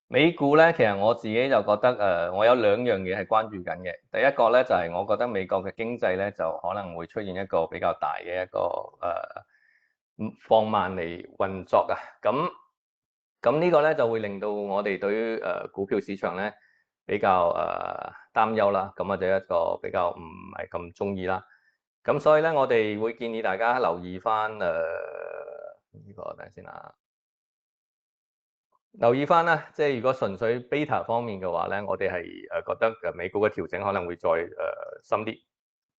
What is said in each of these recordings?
美股咧，其實我自己就覺得我有兩樣嘢係關注緊嘅。第一個咧就係、我覺得美國嘅經濟咧就可能會出現一個比較大嘅一個放慢嚟運作啊。咁呢個咧就會令到我哋對於股票市場咧比較擔憂啦。咁或者一個比較唔係咁中意啦。咁所以咧，我哋會建議大家留意翻呢個等陣先啦。留意翻啦，即係如果純粹 beta 方面嘅話咧，我哋係覺得美股嘅調整可能會再深啲。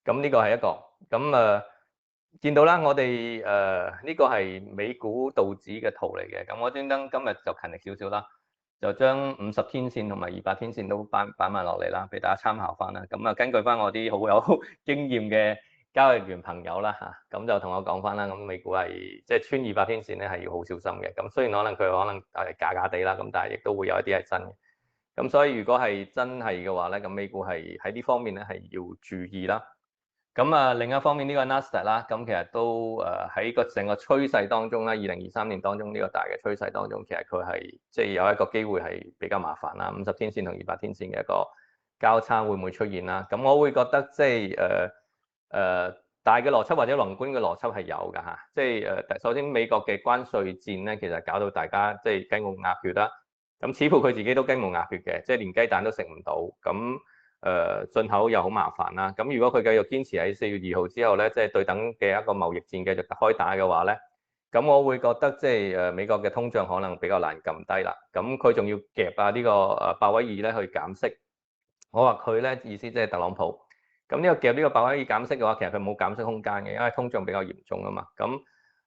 咁呢個係一個。咁見到啦，我哋呢個係美股道指嘅圖嚟嘅。咁我專登今日就勤力少少啦，就將50天線同埋200天線都擺埋落嚟啦，俾大家參考翻啦。咁根據翻我啲好有經驗嘅交易員朋友啦嚇，咁就同我講翻啦。咁美股係即係穿200天線咧，係要好小心嘅。咁雖然可能佢可能假假地啦，咁但係亦都會有一啲係真嘅。咁所以如果係真係嘅話咧，咁美股係喺呢方面咧係要注意啦。咁另一方面呢個 Nasdaq 啦，咁其實都喺個成個趨勢當中啦，2023年當中呢個大嘅趨勢當中，其實佢係即係有一個機會係比較麻煩啦。50天線同200天線嘅一個交叉會唔會出現啦？咁我會覺得即係大嘅邏輯或者宏觀嘅邏輯係有㗎嚇。即係首先美國嘅關稅戰咧，其實搞到大家即係雞毛鴨血啦。咁似乎佢自己都雞毛鴨血嘅，即係連雞蛋都食唔到。咁進口又好麻煩啦。咁如果佢繼續堅持喺4月2號之後咧，即係對等嘅一個貿易戰繼續開打嘅話咧，咁我會覺得即係美國嘅通脹可能比較難撳低啦。咁佢仲要夾呢個鮑威爾咧去減息。我話佢咧意思即係特朗普。咁呢個夾呢個鮑威爾減息嘅話，其實佢冇減息空間嘅，因為通脹比較嚴重啊嘛。咁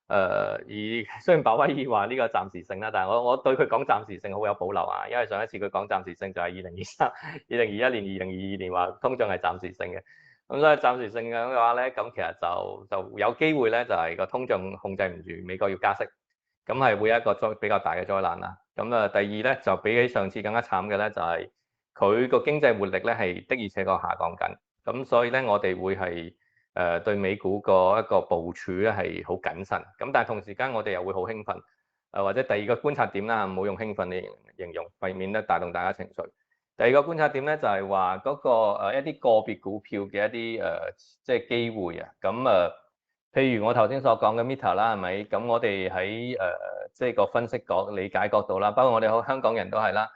而雖然鮑威爾話呢個暫時性啦，但係我對佢講暫時性好有保留啊，因為上一次佢講暫時性就係2023、2021年、2022年話通脹係暫時性嘅。咁所以暫時性嘅話咧，咁其實就有機會咧，就係個通脹控制唔住，美國要加息，咁係會有一個比較大嘅災難啦。咁第二咧就比起上次更加慘嘅咧，就係佢個經濟活力咧係的而且確下降緊。咁所以咧，我哋會係對美股個一個部署咧係好謹慎，咁但係同時間我哋又會好興奮，或者第二個觀察點啦，唔好用興奮嚟形容，避免咧帶動大家情緒。第二個觀察點咧就係話嗰個一啲個別股票嘅一啲即係機會啊，咁譬如我頭先所講嘅 Meta 啦，係咪？咁我哋喺即係個分析理解角度啦，包括我哋香港人都係啦，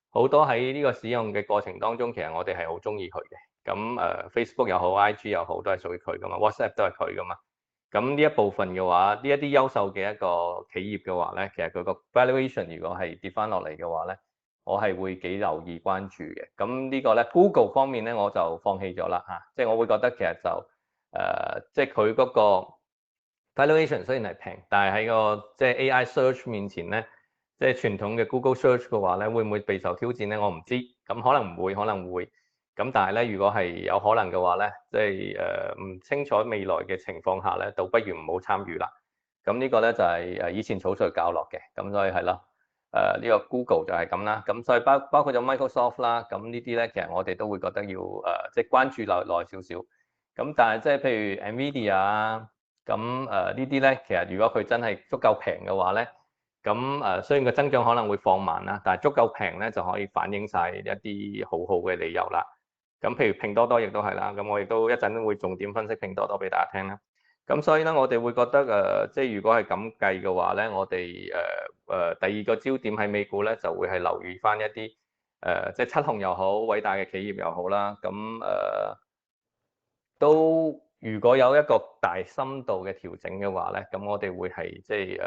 好多喺呢個使用嘅過程當中，其實我哋係好中意佢嘅。咁Facebook 又好，IG 又好，都係屬於佢噶嘛，WhatsApp 都係佢噶嘛。咁呢一部分嘅話，呢一啲優秀嘅一個企業嘅話咧，其實佢個 valuation 如果係跌翻落嚟嘅話咧，我係會幾留意關注嘅。咁呢個咧 Google 方面咧，我就放棄咗啦嚇，即係我會覺得其實就即係佢嗰個 valuation 雖然係平，但係喺個即係 AI search 面前咧，即係傳統嘅 Google search 嘅話咧，會唔會備受挑戰咧？我唔知，咁可能唔會，可能會。咁但係咧，如果係有可能嘅話咧，即係唔清楚未來嘅情況下咧，倒不如唔好參與啦。咁呢個咧就係以前草率教落嘅，咁所以係咯。呢個 Google 就係咁啦。咁所以包括咗 Microsoft 啦，咁呢啲咧其實我哋都會覺得要即係關注耐少少。咁但係即係譬如 Nvidia 啊，咁呢啲咧其實如果佢真係足夠平嘅話咧，咁雖然個增長可能會放慢啦，但係足夠平咧就可以反映晒一啲好好嘅理由啦。咁譬如拼多多亦都係啦，咁我亦都一陣會重點分析拼多多俾大家聽啦。咁所以咧，我哋會覺得即係如果係咁計嘅話咧，我哋第二個焦點喺美股咧，就會係留意翻一啲即係七雄又好，偉大嘅企業又好啦。咁都如果有一個大深度嘅調整嘅話咧，咁我哋會係即係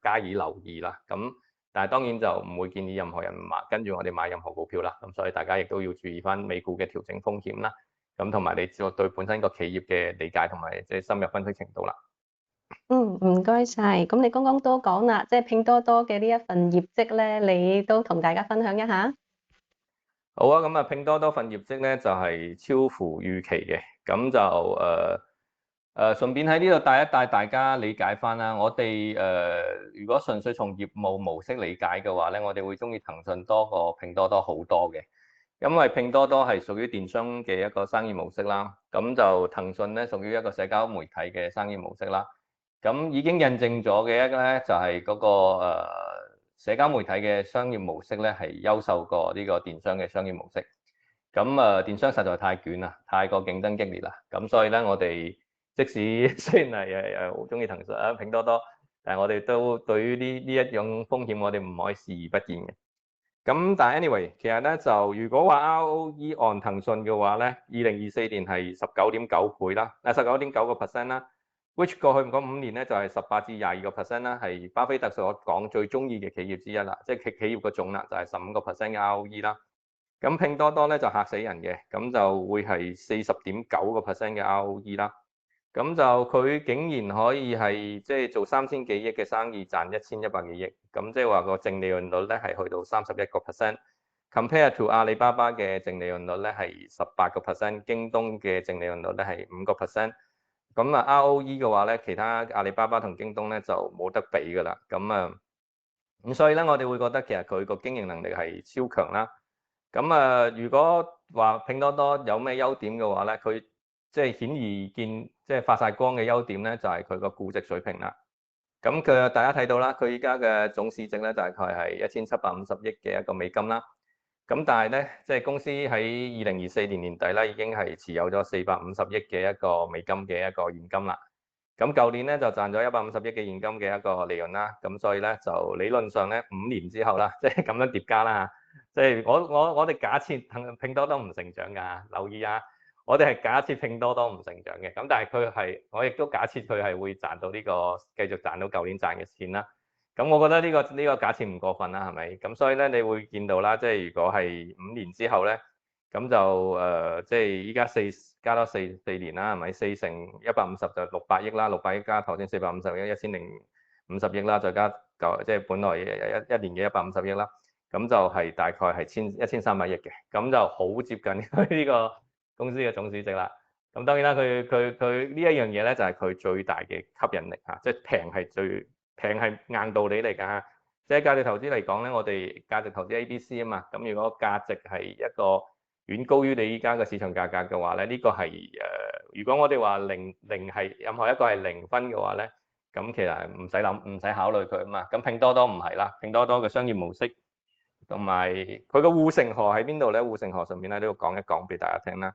加以留意啦。咁但係當然就唔會建議任何人跟住我哋買任何股票啦。咁所以大家亦都要注意翻美股嘅調整風險啦。咁同埋你對本身個企業嘅理解同埋即係深入分析程度啦。唔該晒。咁你剛剛都講啦，即係拼多多嘅呢一份業績咧，你都同大家分享一下。好啊，咁拼多多份業績咧就係超乎預期嘅，咁就順便喺呢度帶一帶大家理解翻啦。我哋如果純粹從業務模式理解嘅話咧，我哋會中意騰訊多過拼多多好多嘅，因為拼多多係屬於電商嘅一個生意模式啦，咁就騰訊咧屬於一個社交媒體嘅生意模式啦。咁已經印證咗嘅一個咧就係嗰個社交媒體嘅商業模式咧係優秀過呢個電商嘅商業模式。咁電商實在太捲啦，太過競爭激烈啦。咁所以咧，我哋即使雖然係好中意騰訊啊、拼多多，但係我哋都對於呢一種風險，我哋唔可以視而不見嘅。咁但係 anyway，其實咧就如果話 ROE on 騰訊嘅話咧，2024年係19.9倍啦，19.9%啦，which 過去嗰5年咧就係18至22%啦，係巴菲特所講最中意嘅企業之一啦，即係企業個總額就係15%嘅 ROE 啦。咁拼多多咧就嚇死人嘅，咁就會係40.9% 嘅 ROE 啦。咁就佢竟然可以係即係做3000幾億嘅生意賺1100幾億，咁即係話個淨利潤率咧係去到31%，compare to 阿里巴巴嘅淨利潤率咧係18%，京東嘅淨利潤率咧係5%。咁啊 ROE 嘅話咧，其他阿里巴巴同京東咧就冇得比㗎啦。咁所以咧，我哋會覺得其實佢個經營能力係超強啦。咁如果話拼多多有咩優點嘅話咧，佢即係顯而見，即係發晒光嘅優點咧，就係佢個估值水平啦。咁大家睇到啦，佢依家嘅總市值咧大概係1750億嘅一個美金啦。咁但係咧，即係公司喺2024年年底咧已經係持有咗450億嘅一個美金嘅一個現金啦。咁舊年咧就賺咗150億嘅現金嘅一個利潤啦。咁所以咧就理論上咧5年之後啦，即係咁樣疊加啦。即係我哋假設拼多多唔成長㗎，留意啊！我哋係假設拼多多唔成長嘅，咁但係我亦都假設佢係會賺到繼續賺到舊年賺嘅錢啦。咁我覺得呢個假設唔過分啦，係咪？咁所以咧，你會見到啦，即係如果係5年之後咧，咁就即係依家加多四年啦，係咪？4乘150就600億啦，600億加頭先450億，1050億啦，再加即係本來一年嘅150億啦。咁就係大概係1300億嘅，咁就好接近呢個公司嘅總市值啦。咁當然啦，佢呢一樣嘢咧就係佢最大嘅吸引力嚇，即係平係硬道理嚟㗎嚇。即係價值投資嚟講咧，我哋價值投資 ABC 啊嘛，咁如果價值係一個遠高於你依家嘅市場價格嘅話咧，呢個係如果我哋話零係任何一個係0分嘅話咧，咁其實唔使諗唔使考慮佢啊嘛。咁拼多多唔係啦，拼多多嘅商業模式。同埋佢個護城河喺邊度咧？護城河上面咧都要講一講俾大家聽啦。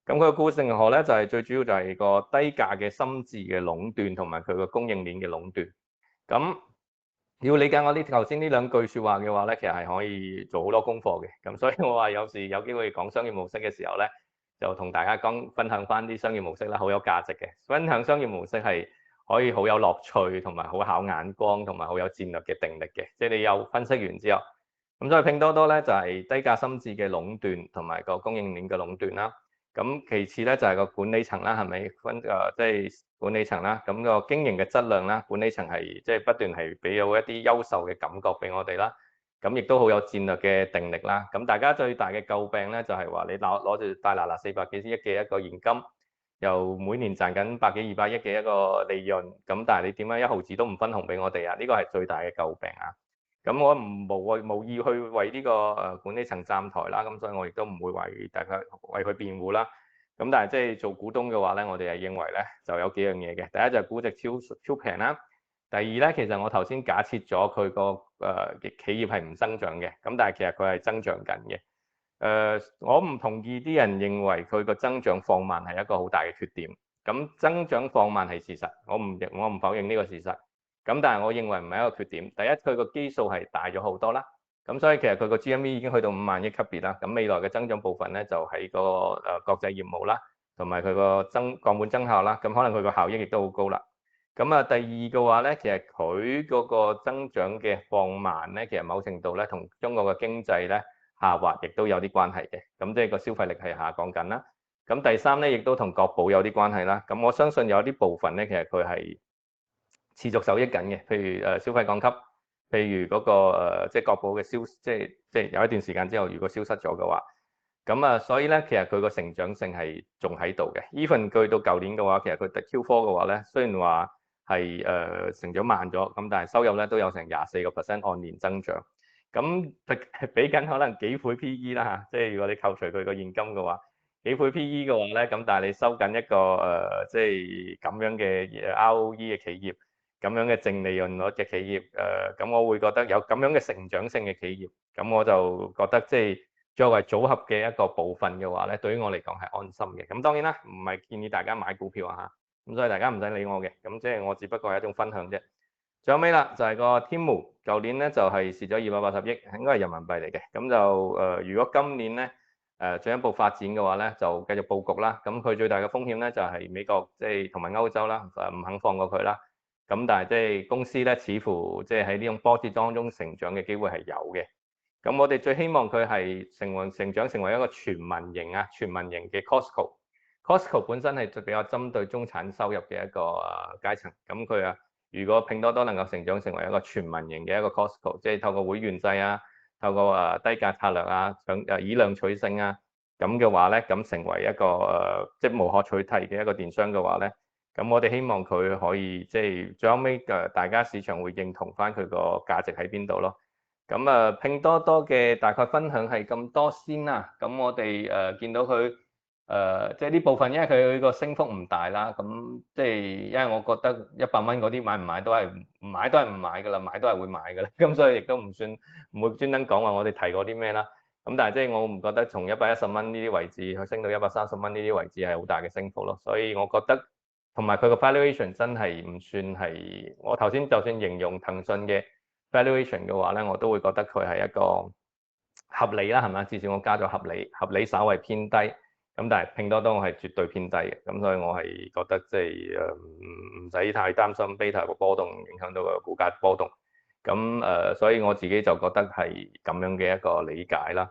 咁佢個護城河咧就係最主要就係個低價嘅心智嘅壟斷同埋佢個供應鏈嘅壟斷。咁要理解我頭先呢兩句説話嘅話咧，其實係可以做好多功課嘅。咁所以我話有時有機會講商業模式嘅時候咧，就同大家分享翻啲商業模式啦，好有價值嘅。分享商業模式係可以好有樂趣，同埋好考眼光，同埋好有戰略嘅定力嘅。即係你有分析完之後。咁所以拼多多咧就係低價心智嘅壟斷同埋個供應鏈嘅壟斷啦。咁其次咧就係個管理層啦，係咪即係管理層啦？咁個經營嘅質量啦，管理層係即係不斷係俾到一啲優秀嘅感覺俾我哋啦。咁亦都好有戰略嘅定力啦。咁大家最大嘅詬病咧就係話你攞住大嗱400幾億嘅一個現金，又每年賺緊100幾200億嘅一個利潤，咁但係你點解1毫子都唔分紅俾我哋啊？呢個係最大嘅詬病啊！咁我無意去為呢個管理層站台啦，咁所以我亦都唔會為佢辯護啦。咁但係即係做股東嘅話咧，我哋係認為咧就有幾樣嘢嘅。第一就係估值超平啦。第二咧，其實我頭先假設咗佢個企業係唔增長嘅，咁但係其實佢係增長緊嘅。我唔同意啲人認為佢個增長放慢係一個好大嘅缺點。咁增長放慢係事實，我唔否認呢個事實。咁但係我認為唔係一個缺點。第一，佢個基數係大咗好多啦。咁所以其實佢個 GMV 已經去到5萬億級別啦。咁未來嘅增長部分咧就喺個國際業務啦，同埋佢個降本增效啦。咁可能佢個效益亦都好高啦。咁第二嘅話咧，其實佢嗰個增長嘅放慢咧，其實某程度咧同中國嘅經濟咧下滑亦都有啲關係嘅。咁即係個消費力係下降緊啦。咁第三咧，亦都同國保有啲關係啦。咁我相信有啲部分咧，其實佢係持續受益緊嘅，譬如消費降級，譬如嗰個即係國保嘅即係有一段時間之後，如果消失咗嘅話，咁所以咧其實佢個成長性係仲喺度嘅。even 去到舊年嘅話，其實佢 Q4 嘅話咧，雖然話係成長慢咗，咁但係收入咧都有成24% 按年增長。咁比緊可能幾倍 PE 啦嚇，即係如果你扣除佢個現金嘅話，幾倍 PE 嘅話咧，咁但係你收緊一個即係咁樣嘅ROE 嘅企業。咁樣嘅淨利潤率嘅企業，咁我會覺得有咁樣嘅成長性嘅企業，咁我就覺得即係作為組合嘅一個部分嘅話咧，對於我嚟講係安心嘅。咁當然啦，唔係建議大家買股票啊嚇，咁所以大家唔使理我嘅，咁即係我只不過係一種分享啫。最後尾啦，就係個天幕，舊年咧就係蝕咗280億，應該係人民幣嚟嘅。咁就如果今年咧進一步發展嘅話咧，就繼續佈局啦。咁佢最大嘅風險咧就係美國即係同埋歐洲啦，唔肯放過佢啦。咁但係即係公司咧，似乎即係喺呢種波折當中成長嘅機會係有嘅。咁我哋最希望佢係成長成為一個全民型嘅 Costco。Costco 本身係比較針對中產收入嘅一個階層。咁佢如果拼多多能夠成長成為一個全民型嘅一個 Costco，即係透過會員制啊，透過低價策略啊，以量取勝啊，咁嘅話咧，咁成為一個即係無可取替嘅一個電商嘅話咧。咁我哋希望佢可以即係最後尾大家市場會認同翻佢個價值喺邊度咯。咁拼多多嘅大概分享係咁多先啦。咁我哋見到佢即係呢部分，因為佢個升幅唔大啦。咁即係因為我覺得100蚊嗰啲買唔買都係唔買都係唔買㗎啦，買都係會買㗎啦。咁所以亦都唔會專登講話我哋提過啲咩啦。咁但係即係我唔覺得從110蚊呢啲位置去升到130蚊呢啲位置係好大嘅升幅咯。所以我覺得。同埋佢個 valuation 真係唔算係，我頭先就算形容騰訊嘅 valuation 嘅話咧，我都會覺得佢係一個合理啦，係嘛？至少我加咗合理稍為偏低，咁但係拼多多我係絕對偏低嘅，咁所以我係覺得即係唔使太擔心 beta 個波動影響到個股價波動，咁所以我自己就覺得係咁樣嘅一個理解啦。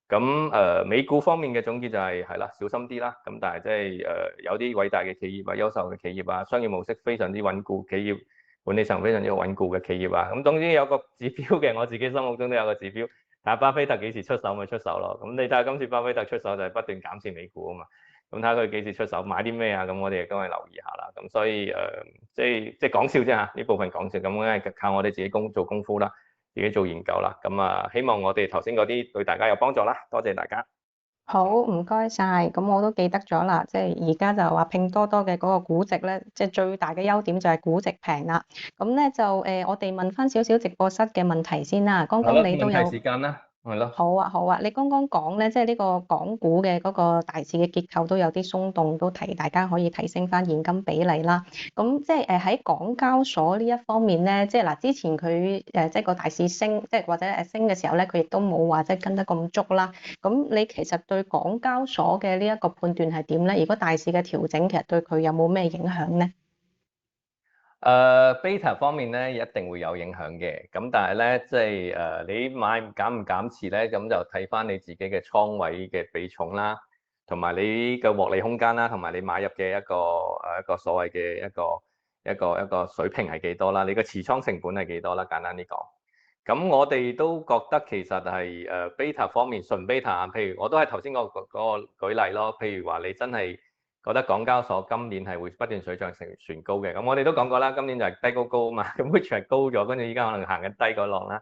咁美股方面嘅總結就係啦，小心啲啦。咁但係即係有啲偉大嘅企業啊、優秀嘅企業啊、商業模式非常之穩固、企業管理層非常之穩固嘅企業啊。咁總之有個指標嘅，我自己心目中都有個指標。睇下巴菲特幾時出手咪出手咯。咁你睇下今次巴菲特出手就係不斷減持美股啊嘛。咁睇下佢幾時出手買啲咩啊？咁我哋亦都係留意下啦。咁所以即係講笑啫嚇，呢部分講笑。咁梗係靠我哋自己做功夫啦。自己做研究啦，咁希望我哋頭先嗰啲對大家有幫助啦，多謝大家。好，唔該晒，咁我都記得咗啦。即係而家就話拼多多嘅嗰個估值咧，即係最大嘅優點就係估值平啦。咁咧就我哋問翻少少直播室嘅問題先啦。剛剛你都有問題時間啦，係咯。好啊，好啊！你剛剛講咧，即係呢個港股嘅嗰個大市嘅結構都有啲鬆動，都提大家可以提升翻現金比例啦。咁即係喺港交所呢一方面咧，即係嗱之前佢即係個大市升，即係或者升嘅時候咧，佢亦都冇話即係跟得咁足啦。咁你其實對港交所嘅呢一個判斷係點咧？如果大市嘅調整，其實對佢有冇咩影響咧？beta 方面咧一定會有影響嘅，咁但係咧即係你減唔減持咧，咁就睇翻你自己嘅倉位嘅比重啦，同埋你嘅獲利空間啦，同埋你買入嘅一個所謂嘅一個水平係幾多啦，你嘅持倉成本係幾多啦，簡單啲講。咁我哋都覺得其實係beta 方面純 beta，譬如我都係頭先嗰個舉例咯，譬如話你真係覺得港交所今年係會不斷水漲船高嘅，咁我哋都講過啦，今年就係低高高啊嘛，咁 which 係高咗，跟住依家可能行緊低個浪啦。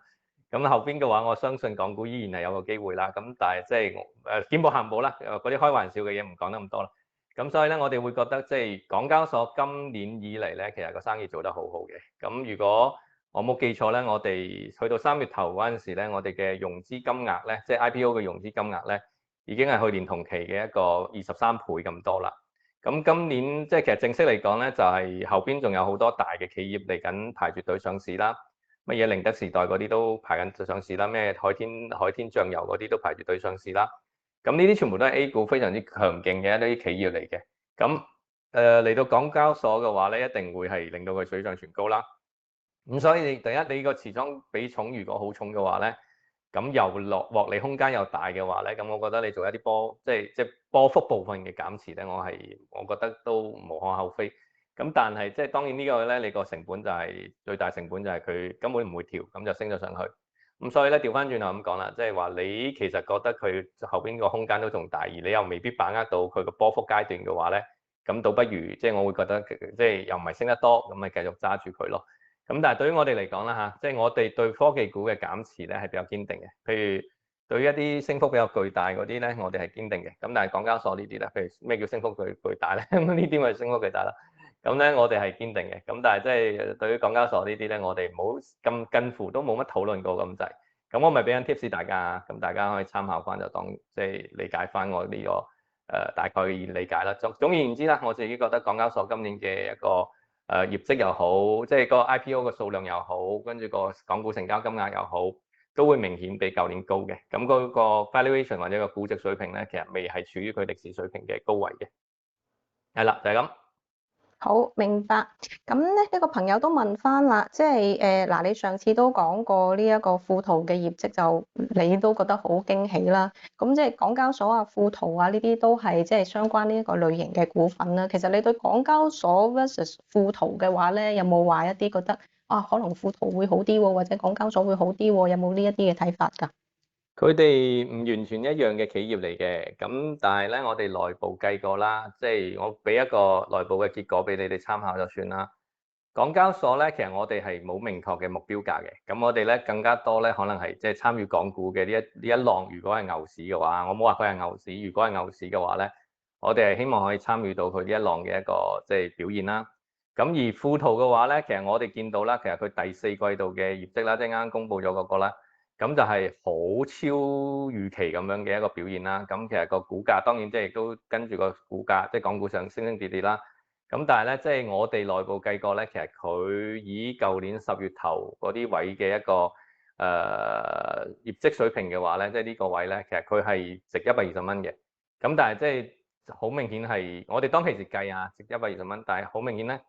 咁後邊嘅話，我相信港股依然係有個機會啦。咁但係即係見步行步啦，嗰啲開玩笑嘅嘢唔講得咁多啦。咁所以咧，我哋會覺得即係港交所今年以嚟咧，其實個生意做得好好嘅。咁如果我冇記錯咧，我哋去到3月頭嗰陣時咧，我哋嘅融資金額咧，即係 IPO 嘅融資金額咧，已經係去年同期嘅一個23倍咁多啦。咁今年即係其實正式嚟講咧，就係後邊仲有好多大嘅企業嚟緊排住隊上市啦。乜嘢寧德時代嗰啲都排緊上市啦，咩海天醬油嗰啲都排住隊上市啦。咁呢啲全部都係 A 股非常之強勁嘅一啲企業嚟嘅。咁嚟到港交所嘅話咧，一定會係令到佢水漲船高啦。咁所以第一，你個持倉比重如果好重嘅話咧，咁又獲利空間又大嘅話咧，咁我覺得你做一啲即係波幅部分嘅減持咧，我覺得都無可厚非。咁但係即係當然呢個咧，你個成本就係最大成本就係佢根本唔會調，咁就升咗上去。咁所以咧調翻轉頭咁講啦，即係話你其實覺得佢後邊個空間都仲大，而你又未必把握到佢個波幅階段嘅話咧，咁倒不如即係我會覺得即係又唔係升得多，咁咪繼續揸住佢咯。咁但係對於我哋嚟講啦嚇，即係我哋對科技股嘅減持咧係比較堅定嘅。譬如對於一啲升幅比較巨大嗰啲咧，我哋係堅定嘅。咁但係港交所呢啲咧，譬如咩叫升幅巨大咧？咁呢啲咪升幅巨大啦。咁咧我哋係堅定嘅。咁但係即係對於港交所呢啲咧，我哋冇咁近乎都冇乜討論過咁滯。咁我咪俾緊 tips 大家，咁大家可以參考翻，就當即係理解翻我呢個大概理解啦。總而言之啦，我自己覺得港交所今年嘅一個業績又好，即係個 IPO 嘅數量又好，跟住個港股成交金額又好，都會明顯比舊年高嘅。咁嗰個 valuation 或者個估值水平咧，其實未係處於佢歷史水平嘅高位嘅。係啦，就係咁。好，明白。咁咧，呢個朋友都問翻啦，即係嗱，你上次都講過呢一個富途嘅業績就你都覺得好驚喜啦。咁即係港交所啊、富途啊呢啲都係即係相關呢一個類型嘅股份啦。其實你對港交所 versus 富途嘅話咧，有冇話一啲覺得啊，可能富途會好啲喎，或者港交所會好啲喎？有冇呢一啲嘅睇法㗎？佢哋唔完全一樣嘅企業嚟嘅，咁但係咧，我哋內部計過啦，即係我俾一個內部嘅結果俾你哋參考就算啦。港交所咧，其實我哋係冇明確嘅目標價嘅，咁我哋咧更加多咧，可能係即係參與港股嘅呢一浪，如果係牛市嘅話，我冇話佢係牛市，如果係牛市嘅話咧，我哋係希望可以參與到佢呢一浪嘅一個即係表現啦。咁而富途嘅話咧，其實我哋見到啦，其實佢第四季度嘅業績啦，即係啱啱公佈咗嗰個啦。咁就係好超預期咁樣嘅一個表現啦。咁其實個股價當然即係亦都跟住個股價，即係港股上升升跌跌啦。咁但係咧，即係我哋內部計過咧，其實佢以舊年10月頭嗰啲位嘅一個業績水平嘅話咧，即係呢個位咧，其實佢係值120蚊嘅。咁但係即係好明顯係我哋當其時計啊，值120蚊，但係好明顯咧，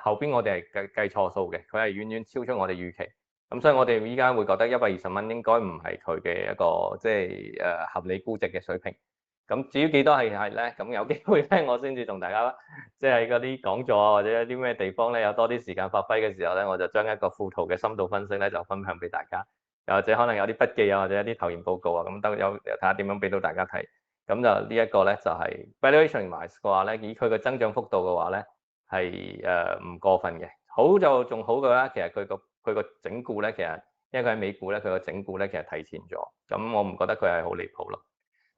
後邊我哋係計錯數嘅，佢係遠遠超出我哋預期。咁所以我哋依家會覺得120蚊應該唔係佢嘅一個即係合理估值嘅水平。咁至於幾多係咧，咁有機會咧，我先至同大家即係喺嗰啲講座啊，或者有啲咩地方咧，有多啲時間發揮嘅時候咧，我就將一個富途嘅深度分析咧，就分享俾大家。又或者可能有啲筆記啊，或者一啲投研報告啊，咁都有睇下點樣俾到大家睇。咁就呢一個咧就係 valuation wise 嘅話咧，以佢嘅增長幅度嘅話咧，係唔過分嘅。好就仲好嘅啦，其實佢個整固咧，其實因為佢喺美股咧，佢個整固咧其實提前咗，咁我唔覺得佢係好離譜咯。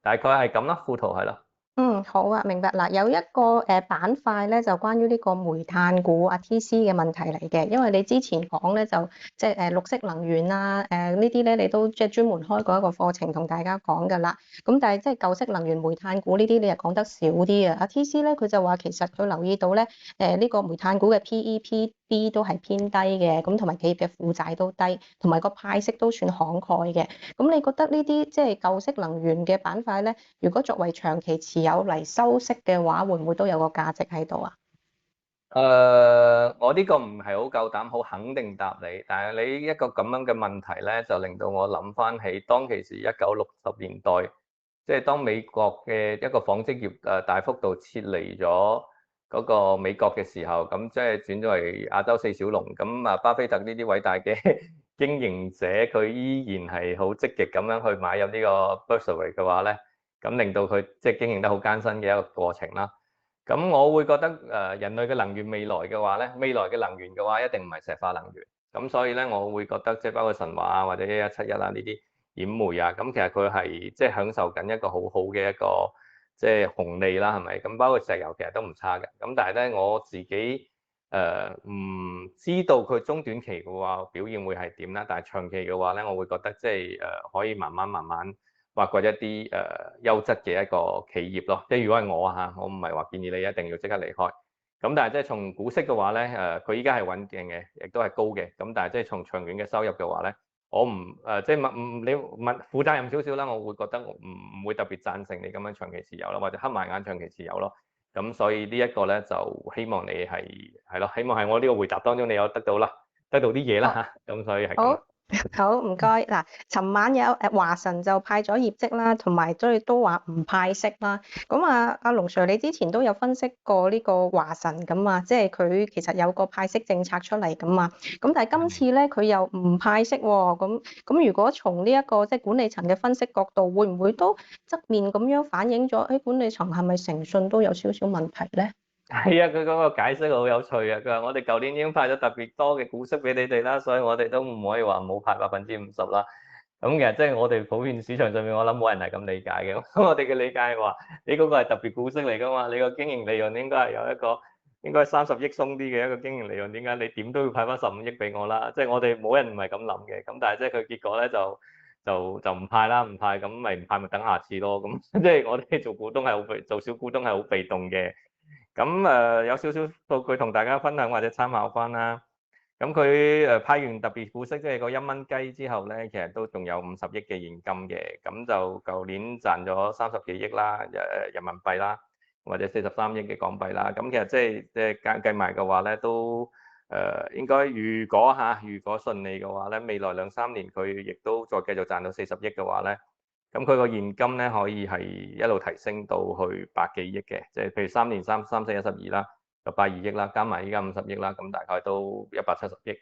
大概係咁啦，富途係咯。嗯，好啊，明白嗱。有一個板塊咧，就關於呢個煤炭股啊 TC 嘅問題嚟嘅，因為你之前講咧就即係綠色能源啊，呢啲咧你都即係專門開過一個課程同大家講㗎啦。咁但係即係舊式能源煤炭股呢啲你又講得少啲啊。TC 咧佢就話其實佢留意到咧呢個煤炭股嘅 PEPB 都係偏低嘅，咁同埋企業嘅負債都低，同埋個派息都算慷慨嘅。咁你覺得呢啲即係舊式能源嘅板塊咧，如果作為長期持有嚟收息嘅話，會唔會都有個價值喺度啊？我呢個唔係好夠膽好肯定答你，但係你一個咁樣嘅問題咧，就令到我諗翻起當其時1960年代，即係當美國嘅一個紡織業大幅度撤離咗嗰個美國嘅時候，咁即係轉咗為亞洲四小龍，咁啊巴菲特呢啲偉大嘅經營者，佢依然係好積極咁樣去買入呢個 Berkshire 嘅話咧，咁令到佢即係經營得好艱辛嘅一個過程啦。咁我會覺得人類嘅能源未來嘅話咧，未來嘅能源嘅話一定唔係石化能源，咁所以咧我會覺得即係包括神華啊或者1171啊呢啲燃煤啊，咁其實佢係即係享受緊一個好好嘅一個即係紅利啦，係咪？咁包括石油其實都唔差嘅，咁但係咧我自己唔知道佢中短期嘅話表現會係點啦，但係長期嘅話咧，我會覺得即係可以慢慢挖掘一啲優質嘅一個企業咯，即係如果係我嚇，我唔係話建議你一定要即刻離開，咁但係即係從股息嘅話咧，佢依家係穩定嘅，亦都係高嘅，咁但係即係從長遠嘅收入嘅話咧，我唔即係你問負責任少少啦，我會覺得唔會特別贊成你咁樣長期持有咯，或者黑埋眼長期持有咯，咁所以呢一個咧就希望你係咯，希望係我呢個回答當中你有得到啲嘢啦嚇，咁所以係咁啦。好。好，唔該。嗱，尋晚有華晨就派咗業績啦，同埋都話唔派息啦。咁啊，阿龍 Sir，你之前都有分析過呢個華晨咁啊，即係佢其實有個派息政策出嚟咁啊。咁但係今次咧，佢又唔派息喎。咁如果從呢一個即係管理層嘅分析角度，會唔會都側面咁樣反映咗？管理層係咪誠信都有少少問題咧？係啊，佢嗰個解釋好有趣啊！佢話我哋舊年已經派咗特別多嘅股息俾你哋啦，所以我哋都唔可以話冇派50%啦。咁其實即係我哋普遍市場上面，我諗冇人係咁理解嘅。我哋嘅理解係話，你嗰個係特別股息嚟㗎嘛，你個經營利潤應該係有一個應該30億鬆啲嘅一個經營利潤，點解你點都要派翻15億俾我啦？即係我哋冇人唔係咁諗嘅，咁但係即係佢結果咧就唔派啦，唔派咁咪唔派咪等下次咯。咁即係我哋做股東係好被做小股東係好被動嘅。咁有少少數據同大家分享或者參考翻啦。咁佢派完特別股息，即係個1蚊雞之後咧，其實都仲有50億嘅現金嘅。咁就舊年賺咗30幾億啦，人民幣啦，或者43億嘅港幣啦。咁其實即係計埋嘅話咧，都應該如果順利嘅話咧，未來2-3年佢亦都再繼續賺到40億嘅話咧，咁佢個現金咧可以係一路提升到去百幾億嘅，即係譬如3年3、4、12啦。就82億啦，加埋依家50億啦，咁大概都170億，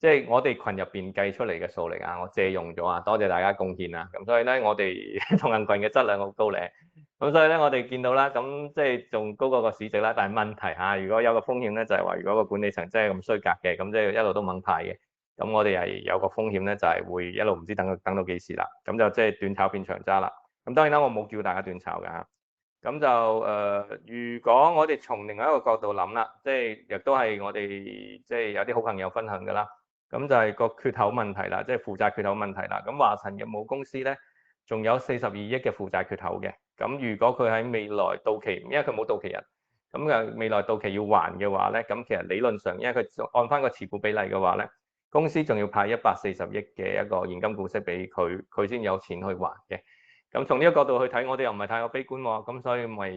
即係我哋群入邊計出嚟嘅數嚟啊！我借用咗啊，多謝大家貢獻啊！咁所以咧，我哋同行群嘅質量好高咧，咁所以咧，我哋見到啦，咁即係仲高過個市值啦。但係問題嚇，如果有個風險咧，就係話如果個管理層真係咁衰格嘅，咁即係一路都猛派嘅，咁我哋係有個風險咧，就係會一路唔知等到幾時啦，咁就即係短炒變長揸啦。咁當然啦，我冇叫大家短炒㗎嚇。咁就如果我哋從另外一個角度諗啦，即係亦都係我哋即係有啲好朋友分享㗎啦。咁就係個缺口問題啦，即係負債缺口問題啦。咁華晨嘅母公司咧，仲有42億嘅負債缺口嘅。咁如果佢喺未來到期，因為佢冇到期日，咁未來到期要還嘅話咧，咁其實理論上，因為佢按翻個持股比例嘅話咧，公司仲要派140億嘅一個現金股息俾佢，佢先有錢去還嘅。咁從呢個角度去睇，我哋又唔係太過悲觀喎，咁所以咪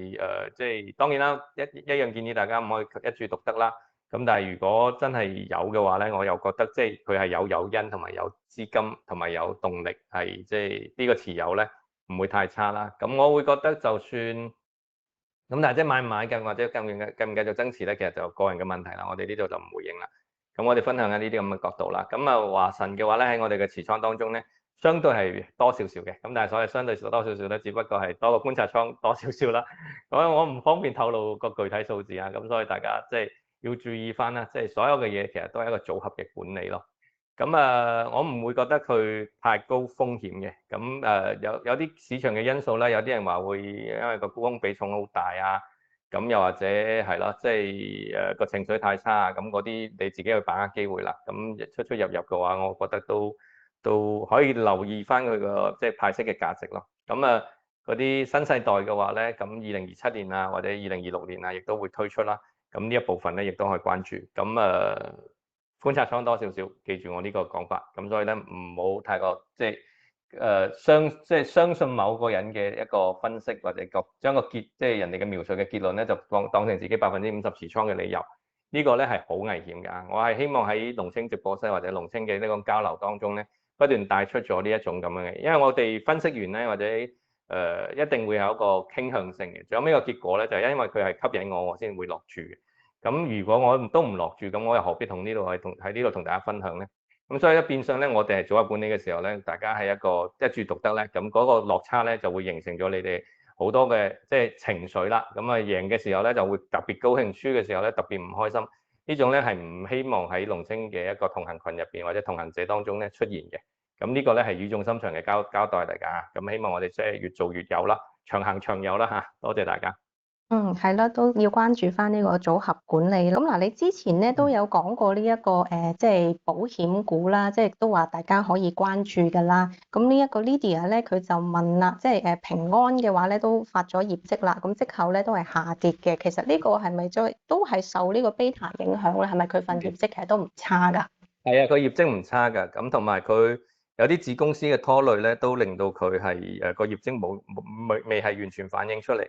即係當然啦，一樣建議大家唔可以一注獨得啦。咁但係如果真係有嘅話咧，我又覺得即係佢係有誘因同埋有資金同埋有動力，係即係呢個持有咧唔會太差啦。咁我會覺得就算咁，但係即係買唔買嘅或者繼唔繼續增持咧，其實就個人嘅問題啦。我哋呢度就唔回應啦。咁我哋分享下呢啲咁嘅角度啦。咁啊華晨嘅話咧喺我哋嘅持倉當中咧，相對係多少少嘅，咁但係所謂相對多少少咧，只不過係多個觀察倉多少少啦。咁我唔方便透露個具體數字啊，咁所以大家即係要注意翻啦，即係所有嘅嘢其實都係一個組合嘅管理咯。咁我唔會覺得佢太高風險嘅。咁有啲市場嘅因素咧，有啲人話會因為個沽空比重好大啊，咁又或者係咯，即係個情緒太差啊，咁嗰啲你自己去把握機會啦。咁出入嘅話，我覺得都可以留意翻佢個即係派息嘅價值咯。咁嗰啲新世代嘅話咧，咁2027年啊或者2026年啊，亦都會推出啦。咁呢一部分咧，亦都可以關注。咁觀察倉多少少，記住我呢個講法。咁所以咧，唔好太過即係相信某個人嘅一個分析或者將個即係人哋嘅描述嘅結論咧，就當成自己50%持倉嘅理由。呢個咧係好危險㗎。我係希望喺龍青直播室或者龍青嘅呢個交流當中咧，不斷帶出咗呢一種咁樣嘅，因為我哋分析完咧，或者一定會有一個傾向性嘅。最後尾個結果咧，就係因為佢係吸引我先會落注嘅。咁如果我都唔落注，咁我又何必喺呢度同大家分享咧？咁所以變相咧，我哋係組合管理嘅時候咧，大家係一個一注獨得咧，咁嗰個落差咧就會形成咗你哋好多嘅即係情緒啦。咁贏嘅時候咧就會特別高興，輸嘅時候咧特別唔開心。呢種咧係唔希望喺龍青嘅一個同行群入邊或者同行者當中咧出現嘅。咁呢個咧係語重心長嘅交代嚟㗎。咁希望我哋即係越做越有啦，長行長有啦嚇。多謝大家。係啦，都要關注翻呢個組合管理。咁嗱，你之前咧都有講過呢一個即係保險股啦，即係都話大家可以關注㗎啦。咁呢一個 Lydia 咧，佢就問啦，即係平安嘅話咧都發咗業績啦，咁績後咧都係下跌嘅。其實呢個係咪都係受呢個 beta 影響咧？係咪佢份業績其實都唔差㗎？係啊，佢業績唔差㗎，咁同埋佢有啲子公司嘅拖累咧，都令到佢係個業績未係完全反映出嚟。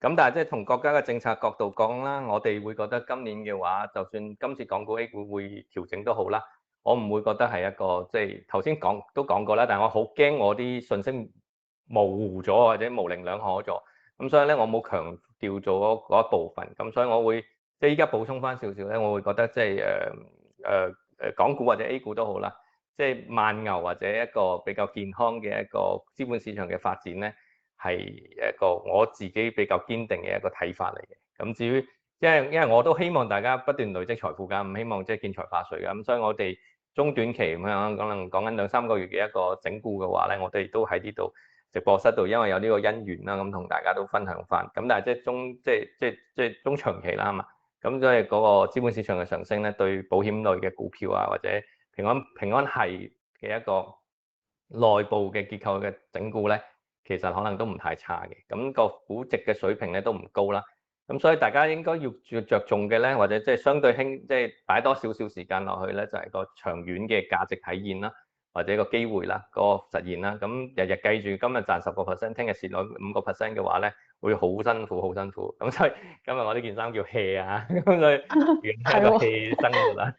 咁但係即係從國家嘅政策角度講啦，我哋會覺得今年嘅話，就算今次港股 A 股會調整都好啦，我唔會覺得係一個即係頭先都講過啦，但係我好驚我啲信息模糊咗或者模棱兩可咗，咁所以咧我冇強調咗嗰一部分，咁所以我會即係依家補充翻少少咧，我會覺得即係港股或者 A 股都好啦，即係慢牛或者一個比較健康嘅一個資本市場嘅發展咧，係一個我自己比較堅定嘅一個睇法嚟嘅。咁至於因為我都希望大家不斷累積財富㗎，唔希望即係見財化水㗎。咁所以我哋中短期咁樣可能講緊2-3個月嘅一個整固嘅話咧，我哋都喺呢度直播室度，因為有呢個姻緣啦，咁同大家都分享翻。咁但係即係中長期啦嘛。咁所以嗰個資本市場嘅上升咧，對保險類嘅股票啊，或者平安係嘅一個內部嘅結構嘅整固咧，其實可能都唔太差嘅。咁個估值嘅水平咧都唔高啦。咁所以大家應該要着重嘅咧，或者即係相對輕，即係擺多少少時間落去咧，就係個長遠嘅價值體現啦，或者個機會啦，個實現啦。咁日日計住今日賺10%，聽日蝕落5%嘅話咧，會好辛苦，好辛苦。咁所以今日我呢件衫叫 hea 啊，咁所以係一個 hea 生活啦。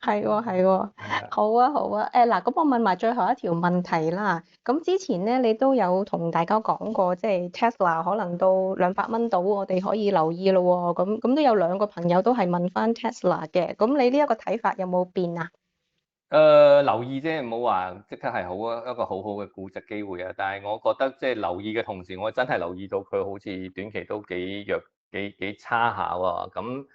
係喎，係喎，好啊，好啊。嗱，咁我問埋最後一條問題啦。咁之前咧，你都有同大家講過，即係 Tesla 可能到200蚊到，我哋可以留意咯喎。咁都有2個朋友都係問翻 Tesla 嘅。咁你呢一個睇法有冇變啊？留意啫，唔好話即刻係一個好好嘅估值機會啊！但係我覺得即係留意嘅同時，我真係留意到佢好似短期都幾弱、幾差下喎。咁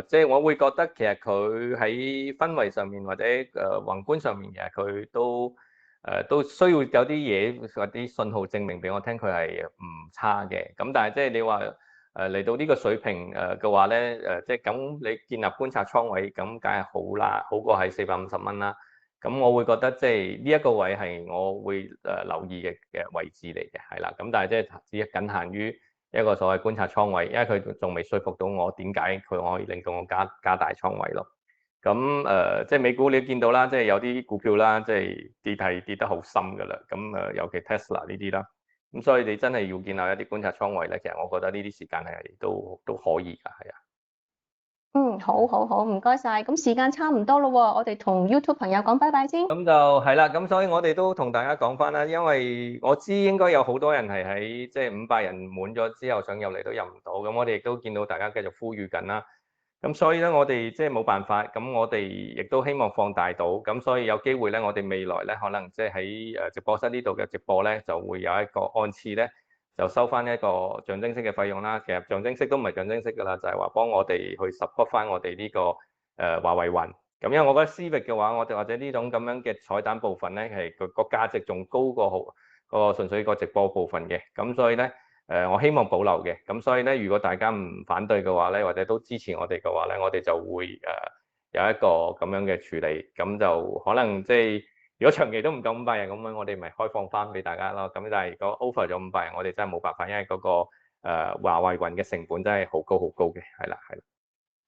即係我會覺得其實佢喺氛圍上面或者宏觀上面，其實佢都需要有啲嘢或啲信號證明俾我聽佢係唔差嘅。咁但係即係你話，嚟到呢個水平嘅話咧，即係咁你建立觀察倉位，咁梗係好啦，好過係450蚊啦。咁我會覺得即係呢一個位係我會留意嘅位置嚟嘅，係啦。咁但係即係只僅限於一個所謂觀察倉位，因為佢仲未說服到我點解佢可以令到我加大倉位咯。咁即係美股你見到啦，即係有啲股票啦，即係跌得好深㗎啦。咁尤其 Tesla 呢啲啦。咁所以你真係要建立一啲觀察倉位咧，其實我覺得呢啲時間係都可以㗎，係啊。嗯，好，好，好，唔該晒。咁時間差唔多咯喎，我哋同 YouTube 朋友講拜拜先。咁就係啦，咁所以我哋都同大家講翻啦，因為我知應該有好多人係喺即係500人滿咗之後想入嚟都入唔到，咁我哋亦都見到大家繼續呼籲緊啦。咁所以咧，我哋即係冇辦法，咁我哋亦都希望放大到，咁所以有機會咧，我哋未來咧可能即係喺直播室呢度嘅直播咧，就會有一個按次咧，就收翻一個象徵式嘅費用啦。其實象徵式都唔係象徵式㗎啦，就係話幫我哋去 support 翻我哋呢個華為雲。咁因為我覺得私域嘅話，我哋或者呢種咁樣嘅彩蛋部分咧，係個價值仲高過個純粹個直播部分嘅。咁所以咧，我希望保留嘅。咁所以咧，如果大家唔反對嘅話咧，或者都支持我哋嘅話咧，我哋就會有一個咁樣嘅處理。咁就可能即係如果長期都唔夠500人咁樣，我哋咪開放翻俾大家咯。咁但係如果 over 咗500人，我哋真係冇辦法，因為嗰個華為雲嘅成本真係好高好高嘅。係啦，係啦。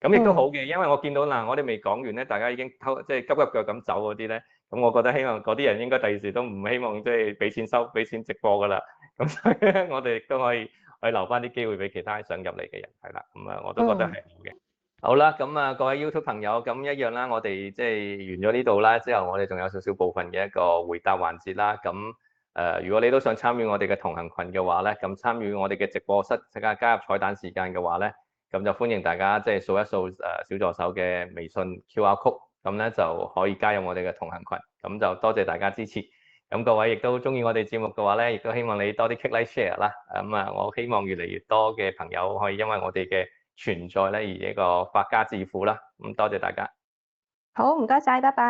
咁亦都好嘅，因為我見到嗱，我哋未講完咧，大家已經即係急急腳咁走嗰啲咧，咁我覺得希望嗰啲人應該第二時都唔希望即係俾錢直播噶啦，咁所以咧，我哋亦都可以留翻啲機會俾其他想入嚟嘅人，係啦，咁啊，我都覺得係好嘅。好啦，咁啊，各位 YouTube 朋友，咁一樣啦，我哋即係完咗呢度啦，之後我哋仲有少少部分嘅一個回答環節啦，咁如果你都想參與我哋嘅同行群嘅話咧，咁參與我哋嘅直播室，即刻加入彩蛋時間嘅話咧。咁就歡迎大家即係掃一掃小助手嘅微信 QR code，咁咧就可以加入我哋嘅同行群。咁就多謝大家支持。咁各位亦都中意我哋節目嘅話咧，亦都希望你多啲 click like share 啦。咁啊，我希望越嚟越多嘅朋友可以因為我哋嘅存在咧而一個發家致富啦。咁多謝大家。好，唔該晒，拜拜。